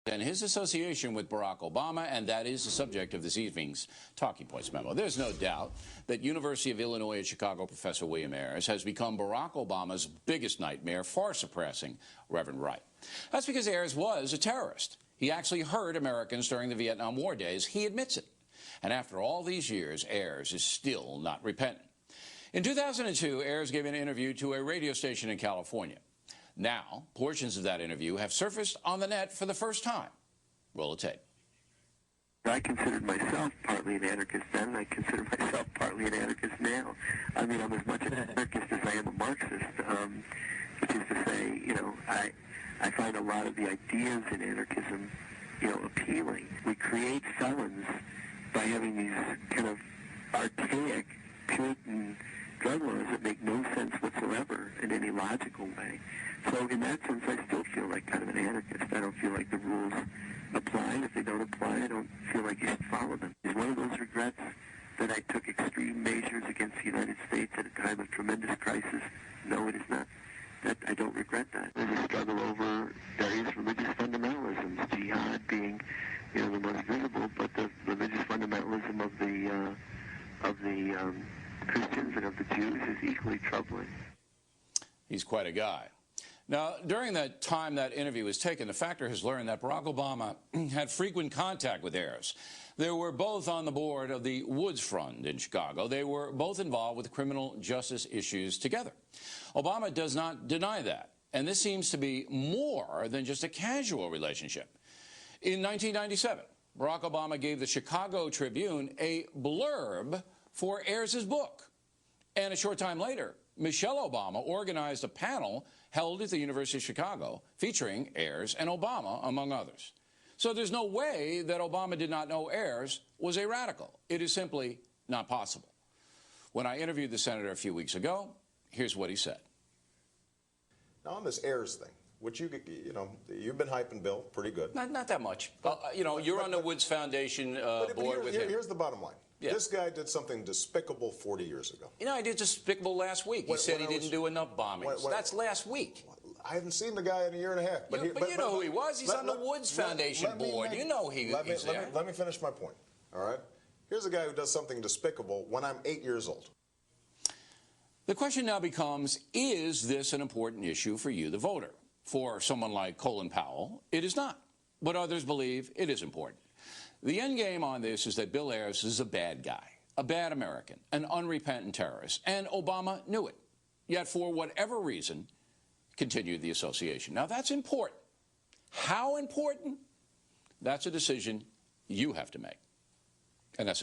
and his association with Barack Obama, and that is the subject of this evening's Talking Points memo. There's no doubt that University of Illinois at Chicago professor William Ayers has become Barack Obama's biggest nightmare, far surpassing Reverend Wright. That's because Ayers was a terrorist. He actually hurt Americans during the Vietnam War days. He admits it. And after all these years, Ayers is still not repentant. In 2002, Ayers gave an interview to a radio station in California. Now, portions of that interview have surfaced on the net for the first time. Roll the tape. I considered myself partly an anarchist then, and I consider myself partly an anarchist now. I mean, I'm as much an anarchist as I am a Marxist, which is to say, I find a lot of the ideas in anarchism, appealing. We create felons by having these kind of archaic, Puritan drug laws that make no sense whatsoever in any logical way. So in that sense, I still feel like kind of an anarchist. I don't feel like the rules apply, and if they don't apply, I don't feel like you should follow them. It's one of those regrets that I took extreme measures against the United States at a time of tremendous crisis. No, it is not. That I don't regret that. There's a struggle over various religious fundamentalisms, jihad being, the most visible, but the religious fundamentalism of the Christians and of the Jews is equally troubling. He's quite a guy. Now, during the time that interview was taken, the Factor has learned that Barack Obama had frequent contact with Ayers. They were both on the board of the Woods Fund in Chicago. They were both involved with criminal justice issues together. Obama does not deny that, and this seems to be more than just a casual relationship. In 1997, Barack Obama gave the Chicago Tribune a blurb for Ayers' book, and a short time later, Michelle Obama organized a panel held at the University of Chicago featuring Ayers and Obama, among others. So there's no way that Obama did not know Ayers was a radical. It is simply not possible. When I interviewed the senator a few weeks ago, here's what he said. Now on this Ayers thing, which you've been hyping Bill pretty good. Not that much. You're on the Woods Foundation board with him. Here's the bottom line. Yeah. This guy did something despicable 40 years ago. I did despicable last week. He said he didn't do enough bombings. That's last week. I haven't seen the guy in a year and a half. But you know who he was. He's on the Woods Foundation board. You know he's there. Let me finish my point, all right? Here's a guy who does something despicable when I'm 8 years old. The question now becomes, is this an important issue for you, the voter? For someone like Colin Powell, it is not. But others believe it is important. The end game on this is that Bill Ayers is a bad guy, a bad American, an unrepentant terrorist, and Obama knew it. Yet, for whatever reason, continued the association. Now, that's important. How important? That's a decision you have to make. And that's